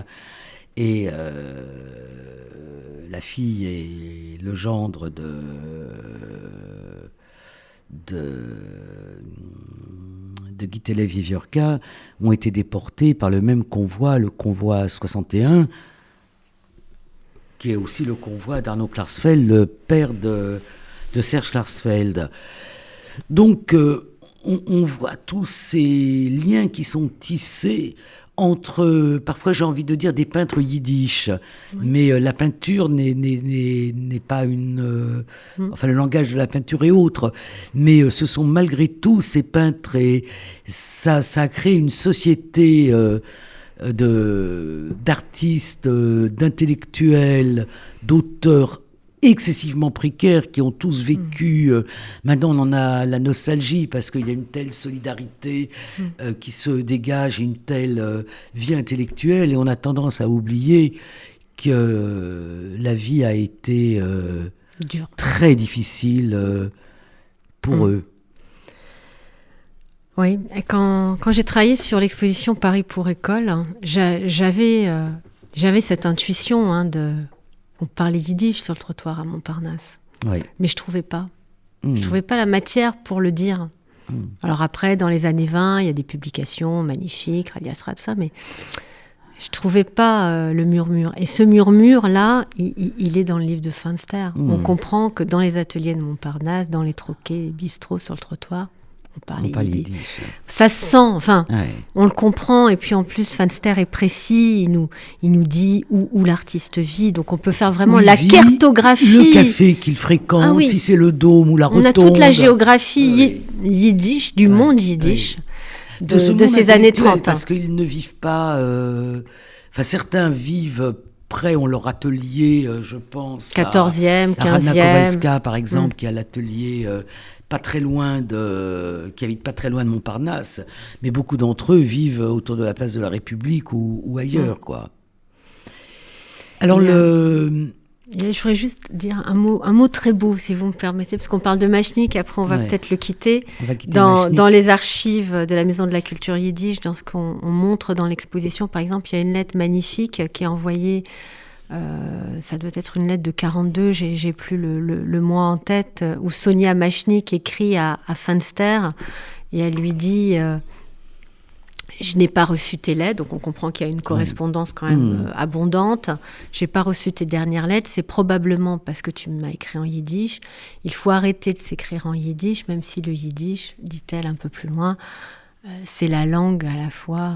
et la fille et le gendre de Guitelev Jeworka ont été déportés par le même convoi, le convoi 61, qui est aussi le convoi d'Arnaud Klarsfeld, le père de Serge Klarsfeld. Donc, on voit tous ces liens qui sont tissés entre, parfois j'ai envie de dire, des peintres yiddish. Mais la peinture n'est pas une... le langage de la peinture est autre. Mais ce sont malgré tout ces peintres, et ça a créé une société d'artistes, d'intellectuels, d'auteurs excessivement précaires, qui ont tous vécu. Maintenant, on en a la nostalgie parce qu'il y a une telle solidarité qui se dégage, une telle vie intellectuelle, et on a tendance à oublier que la vie a été très difficile pour eux. Oui, et quand j'ai travaillé sur l'exposition Paris pour école, j'avais cette intuition on parlait yiddish sur le trottoir à Montparnasse, mais je trouvais pas. Je trouvais pas la matière pour le dire. Alors après, dans les années 20, il y a des publications magnifiques, Raliasra, tout ça, mais je trouvais pas le murmure. Et ce murmure-là, il est dans le livre de Fenster. On comprend que dans les ateliers de Montparnasse, dans les troquets, les bistrots sur le trottoir, on parlait yiddish. Ça se sent, on le comprend. Et puis en plus, Fenster est précis. Il nous dit où l'artiste vit. Donc on peut faire vraiment la cartographie. Le café qu'il fréquente, si c'est le Dôme ou la Rotonde. On a toute la géographie yiddish, du monde yiddish. De ces années 30. Parce qu'ils ne vivent pas... certains vivent près, ont leur atelier, je pense... 14e, 15e... Rana Kowalska, par exemple, qui a l'atelier qui habite pas très loin de Montparnasse. Mais beaucoup d'entre eux vivent autour de la place de la République ou ailleurs, quoi. Alors, je voudrais juste dire un mot très beau, si vous me permettez, parce qu'on parle de Machnik, après on va peut-être le quitter. Dans les archives de la Maison de la Culture Yiddish, dans ce qu'on montre dans l'exposition, par exemple, il y a une lettre magnifique qui est envoyée, ça doit être une lettre de 42, j'ai plus le mois en tête, où Sonia Machnik écrit à Fenster, et elle lui dit... je n'ai pas reçu tes lettres, donc on comprend qu'il y a une correspondance quand même abondante. J'ai pas reçu tes dernières lettres, c'est probablement parce que tu m'as écrit en yiddish. Il faut arrêter de s'écrire en yiddish, même si le yiddish, dit-elle un peu plus loin, c'est la langue à la fois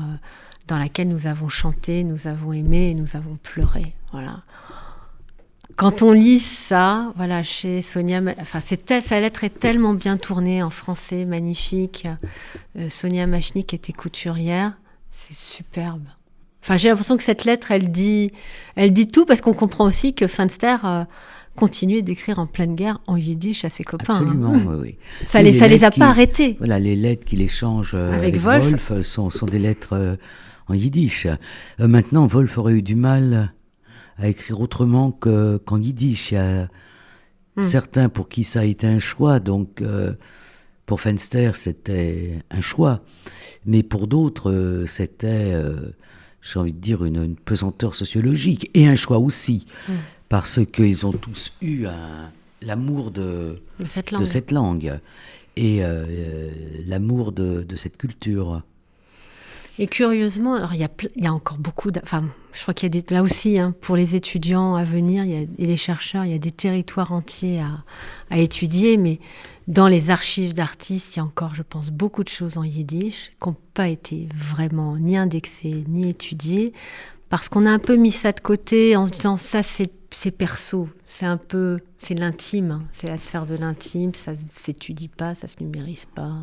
dans laquelle nous avons chanté, nous avons aimé et nous avons pleuré. Voilà. Quand on lit ça, voilà, chez Sonia, sa lettre est tellement bien tournée en français, magnifique. Sonia Machnik était couturière, c'est superbe. J'ai l'impression que cette lettre, elle dit tout, parce qu'on comprend aussi que Fenster continuait d'écrire en pleine guerre en yiddish à ses copains. Absolument, oui. Ça les a pas arrêtés. Voilà, les lettres qu'il échange avec Wolf sont des lettres en yiddish. Maintenant, Wolf aurait eu du mal à écrire autrement qu'en yiddish. Il y a certains pour qui ça a été un choix, donc pour Fenster c'était un choix, mais pour d'autres c'était, j'ai envie de dire, une pesanteur sociologique, et un choix aussi, parce qu'ils ont tous eu l'amour de cette langue et l'amour de cette culture. Et curieusement, alors il y a encore beaucoup je crois qu'il y a là aussi, pour les étudiants à venir et les chercheurs, il y a des territoires entiers à étudier, mais dans les archives d'artistes, il y a encore, je pense, beaucoup de choses en yiddish qui n'ont pas été vraiment ni indexées, ni étudiées, parce qu'on a un peu mis ça de côté en se disant ça c'est perso, c'est l'intime, c'est la sphère de l'intime, ça ne s'étudie pas, ça ne se numérise pas.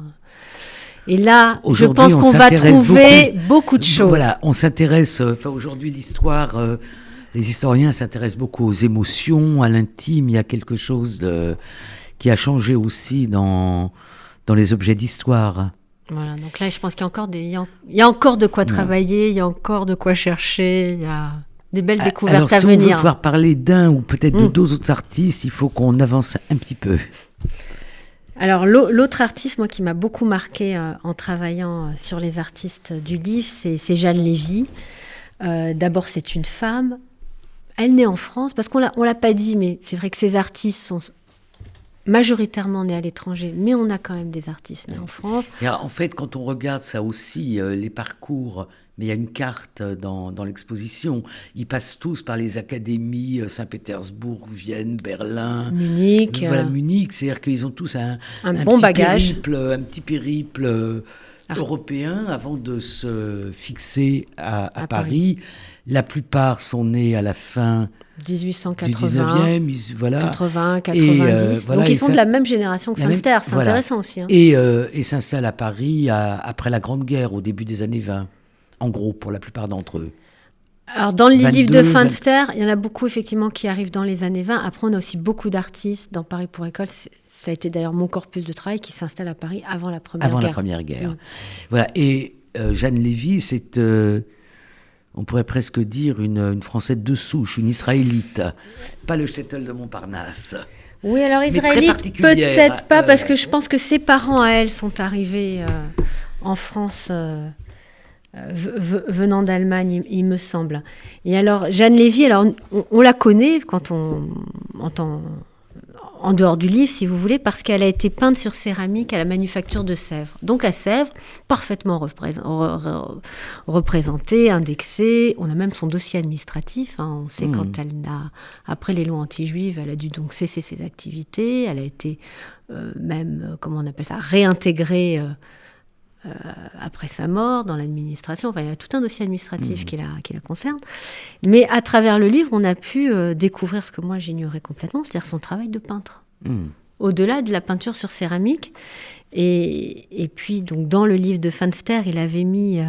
Et là, je pense qu'on va trouver beaucoup de choses. Voilà, on s'intéresse, aujourd'hui l'histoire, les historiens s'intéressent beaucoup aux émotions, à l'intime. Il y a quelque chose qui a changé aussi dans les objets d'histoire. Voilà, donc là je pense qu'il y a encore de quoi travailler, il y a encore de quoi chercher, il y a des belles découvertes à venir. Alors si on veut pouvoir parler d'un ou peut-être de deux autres artistes, il faut qu'on avance un petit peu. Alors l'autre artiste, moi, qui m'a beaucoup marqué en travaillant sur les artistes du livre, c'est Jeanne Lévy. D'abord, c'est une femme. Elle naît en France, parce qu'on l'a pas dit, mais c'est vrai que ces artistes sont majoritairement nés à l'étranger, mais on a quand même des artistes nés en France. En fait, quand on regarde ça aussi, les parcours, mais il y a une carte dans l'exposition, ils passent tous par les académies, Saint-Pétersbourg, Vienne, Berlin, Munich. Voilà, Munich, c'est-à-dire qu'ils ont tous un bon bagage. Un petit périple européen avant de se fixer à Paris. La plupart sont nés à la fin 1880, du 19e, voilà. 80, 90. Donc ils sont de la même génération que Fenster, c'est intéressant aussi. Et s'installent à Paris après la Grande Guerre, au début des années 20, en gros, pour la plupart d'entre eux. Alors, dans les 22, livres de Fenster, il y en a beaucoup, effectivement, qui arrivent dans les années 20. Après, on a aussi beaucoup d'artistes dans Paris pour école. Ça a été d'ailleurs mon corpus de travail qui s'installe à Paris avant la Première Guerre. Avant la Première Guerre. Voilà. Et Jeanne Lévy, c'est, on pourrait presque dire, une Française de souche, une Israélite. Pas le shtetl de Montparnasse. Oui, alors Mais très israélite, particulière. peut-être pas, parce que je pense que ses parents, à elle, sont arrivés en France venant d'Allemagne, il me semble. Et alors, Jeanne Lévy, alors, on la connaît quand on entend... en dehors du livre, si vous voulez, parce qu'elle a été peinte sur céramique à la manufacture de Sèvres. Donc à Sèvres, parfaitement représentée, indexée. On a même son dossier administratif. On sait quand après les lois anti-juives, elle a dû donc cesser ses activités. Elle a été même, comment on appelle ça, réintégrée après sa mort dans l'administration. Enfin, il y a tout un dossier administratif qui la concerne. Mais à travers le livre, on a pu découvrir ce que moi j'ignorais complètement, c'est-à-dire son travail de peintre. Au-delà de la peinture sur céramique. Et puis, donc, dans le livre de Fenster, il avait mis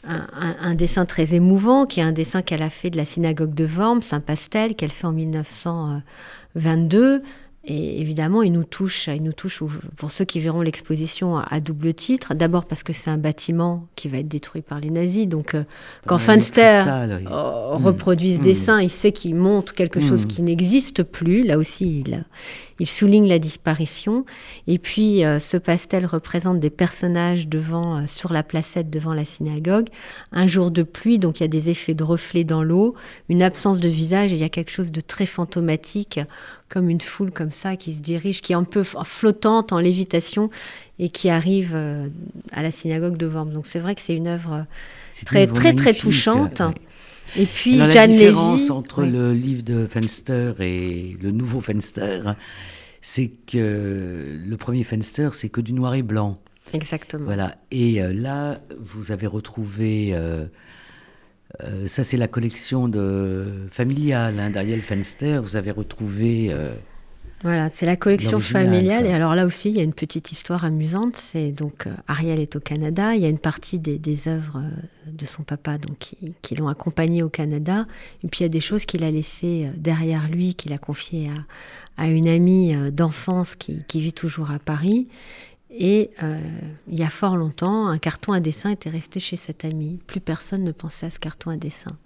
un dessin très émouvant, qui est un dessin qu'elle a fait de la synagogue de Worms, un pastel qu'elle fait en 1922. Et évidemment, il nous touche, pour ceux qui verront l'exposition, à double titre. D'abord parce que c'est un bâtiment qui va être détruit par les nazis. Donc, quand Fenster reproduit ce dessin, il sait qu'il montre quelque chose qui n'existe plus. Là aussi, il souligne la disparition. Et puis, ce pastel représente des personnages sur la placette devant la synagogue. Un jour de pluie, donc il y a des effets de reflets dans l'eau, une absence de visage, et il y a quelque chose de très fantomatique, comme une foule comme ça qui se dirige, qui est un peu flottante, en lévitation, et qui arrive à la synagogue de Worms. Donc c'est vrai que c'est une œuvre très, très, très touchante. Ouais. Et puis alors, Jeanne Lévy... La différence entre le livre de Fenster et le nouveau Fenster, c'est que le premier Fenster, c'est que du noir et blanc. Exactement. Voilà. Et là, vous avez retrouvé... ça, c'est la collection familiale d'Ariel Fenster. Vous avez retrouvé... Voilà, c'est la collection familiale. Et alors là aussi, il y a une petite histoire amusante. C'est donc Ariel est au Canada. Il y a une partie des œuvres de son papa donc, qui l'ont accompagné au Canada. Et puis il y a des choses qu'il a laissées derrière lui, qu'il a confiées à une amie d'enfance qui vit toujours à Paris. Et il y a fort longtemps, un carton à dessin était resté chez cette amie. Plus personne ne pensait à ce carton à dessin.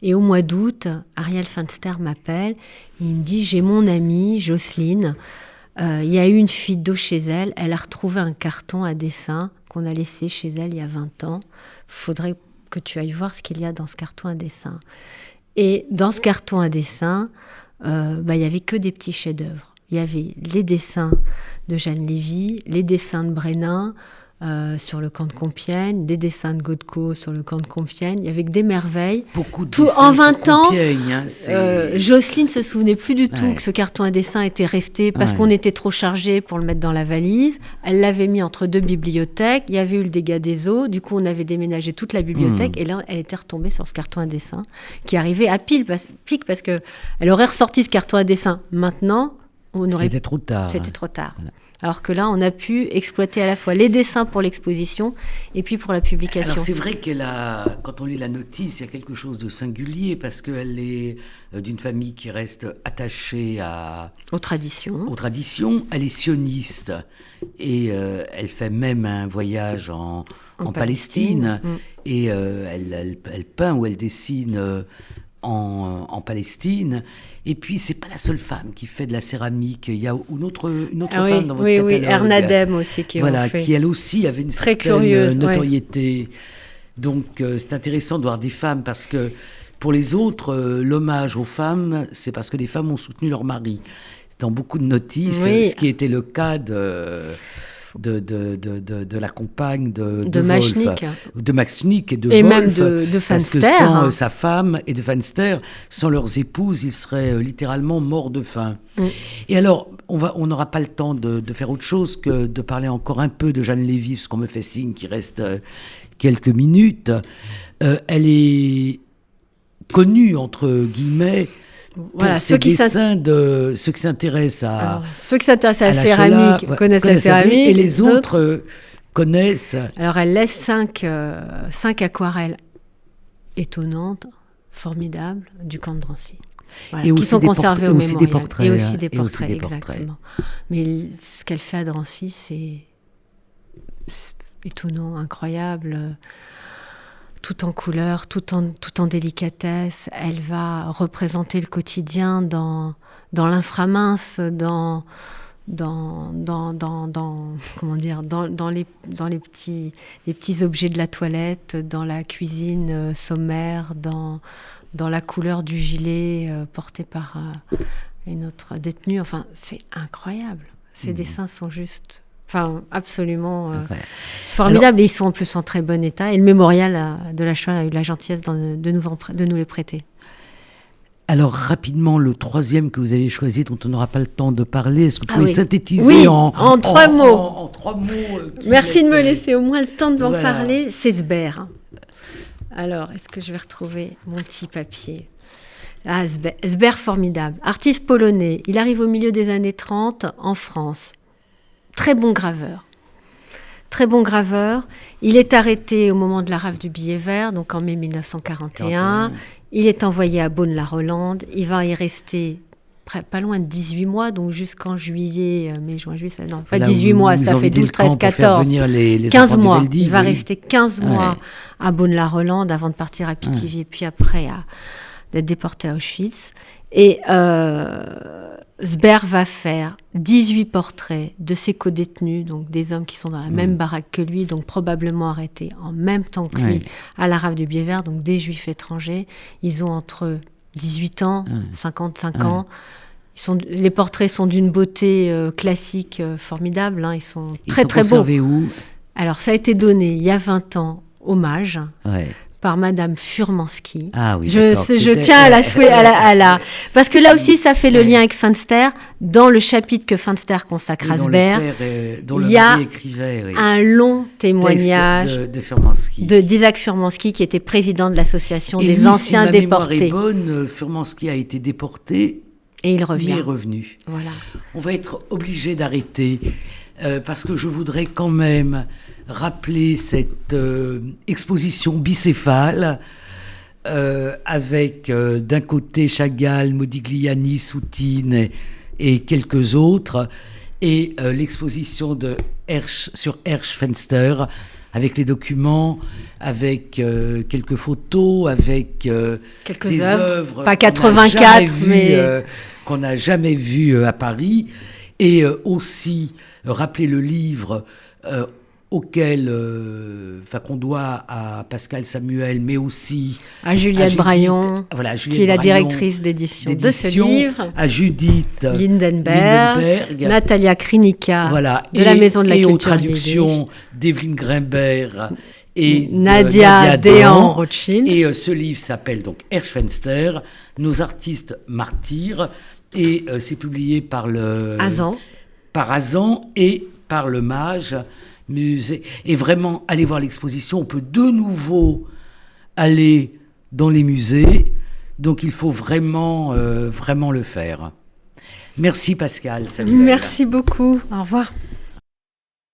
Et au mois d'août, Ariel Fenster m'appelle. Il me dit, j'ai mon amie, Jocelyne. Il y a eu une fuite d'eau chez elle. Elle a retrouvé un carton à dessin qu'on a laissé chez elle il y a 20 ans. Il faudrait que tu ailles voir ce qu'il y a dans ce carton à dessin. Et dans ce carton à dessin, il n'y avait que des petits chefs-d'œuvre. Il y avait les dessins de Jeanne Lévy, les dessins de Brénin sur le camp de Compiègne, des dessins de Godko sur le camp de Compiègne. Il y avait que des merveilles. Beaucoup de tout dessins en 20 ans. Hein, Jocelyne se souvenait plus du tout que ce carton à dessin était resté parce qu'on était trop chargé pour le mettre dans la valise. Elle l'avait mis entre deux bibliothèques. Il y avait eu le dégât des eaux. Du coup, on avait déménagé toute la bibliothèque. Et là, elle était retombée sur ce carton à dessin qui arrivait à pic parce que elle aurait ressorti ce carton à dessin maintenant. C'était trop tard. C'était trop tard. Voilà. Alors que là, on a pu exploiter à la fois les dessins pour l'exposition et puis pour la publication. Alors c'est vrai quand on lit la notice, il y a quelque chose de singulier parce qu'elle est d'une famille qui reste attachée aux traditions. Elle est sioniste et elle fait même un voyage en Palestine. Et elle peint ou elle dessine en Palestine. Et puis, c'est pas la seule femme qui fait de la céramque. Il y a une autre femme dans votre catalogue. Oui, Ernadem aussi qui elle aussi avait une certaine notoriété. Donc, c'est intéressant de voir des femmes parce que pour les autres, l'hommage aux femmes, c'est parce que les femmes ont soutenu leur mari. Dans beaucoup de notices, ce qui était le cas de la compagne de Machnik. De Machnik et de et Wolf, même de Fenster. Parce que sans sa femme et de Fenster, sans leurs épouses, ils seraient littéralement morts de faim. Et alors, on n'aura pas le temps de faire autre chose que de parler encore un peu de Jeanne Lévy, parce qu'on me fait signe qu'il reste quelques minutes. Elle est connue, entre guillemets, voilà, ceux qui s'intéressent à la céramique connaissent la céramique et les autres connaissent. Alors elle laisse 5 aquarelles étonnantes, formidables du camp de Drancy. Voilà, Et qui aussi sont des conservés portraits- au et aussi des mémorial. portraits, Et aussi hein, des et aussi portraits, des portraits. exactement. Mais ce qu'elle fait à Drancy, c'est étonnant, incroyable. Tout en couleur, tout en délicatesse. Elle va représenter le quotidien dans l'inframince, dans comment dire, dans les petits objets de la toilette, dans la cuisine sommaire, dans la couleur du gilet porté par une autre détenue. Enfin, c'est incroyable. Ces dessins sont juste, absolument formidables. Et ils sont en plus en très bon état. Et le mémorial de la Shoah a eu la gentillesse de nous les prêter. Alors, rapidement, le troisième que vous avez choisi, dont on n'aura pas le temps de parler, est-ce que vous pouvez oui. synthétiser en 3 mots. En 3 mots. Merci de me laisser au moins le temps de m'en Voilà. parler. C'est Sber. Alors, est-ce que je vais retrouver mon petit papier ? Ah, Sber, formidable. Artiste polonais. Il arrive au milieu des années 30 en France. Très bon graveur. Très bon graveur. Il est arrêté au moment de la rafle du billet vert, donc en mai 1941. Il est envoyé à Beaune-la-Rolande. Il va y rester pas loin de 18 mois, donc jusqu'en juillet, mai, juin, juillet, non, pas 18 mois, ça fait 12, 13, 14, 15 mois. Il va rester 15 mois à Beaune-la-Rolande avant de partir à Pithiviers, puis après d'être déporté à Auschwitz. Et Sber va faire 18 portraits de ses co-détenus, donc des hommes qui sont dans la même baraque que lui, donc probablement arrêtés en même temps que lui à la rafle du billet vert, donc des juifs étrangers. Ils ont entre 18 ans, 55 ans. Les portraits sont d'une beauté classique formidable. Ils sont très très beaux. Conservés où ? Alors ça a été donné il y a 20 ans, hommage. Par Madame Furmansky. Ah oui, je tiens à la parce que là aussi ça fait le lien avec Fenster. Dans le chapitre que Fenster consacre à Sber, il y a un long témoignage d'Isaac Furmansky, qui était président de l'association des anciens déportés. Si ma mémoire est bonne, Furmansky a été déporté et il revient. Il est revenu. Voilà. On va être obligé d'arrêter parce que je voudrais quand même rappeler cette exposition bicéphale avec d'un côté Chagall, Modigliani, Soutine et quelques autres, et l'exposition de sur Fenster avec les documents, avec quelques photos, avec quelques des œuvres, pas 84, qu'on n'a jamais vues à Paris, et aussi rappeler le livre qu'on doit à Pascal Samuel, mais aussi à Juliette Braillon, qui est la directrice d'édition de ce livre, à Judith Lindenberg, Natalia Krinika, de la Maison de la Culture, et aux traductions d'Evelyne Grimbert et Nadia Dehan-Rothschild. Et ce livre s'appelle donc Hirschfenster, Nos artistes martyrs, et c'est publié par Azan et par le Mage Musée. Et vraiment, allez voir l'exposition. On peut de nouveau aller dans les musées. Donc, il faut vraiment le faire. Merci Pascal. Samuel. Merci beaucoup. Au revoir.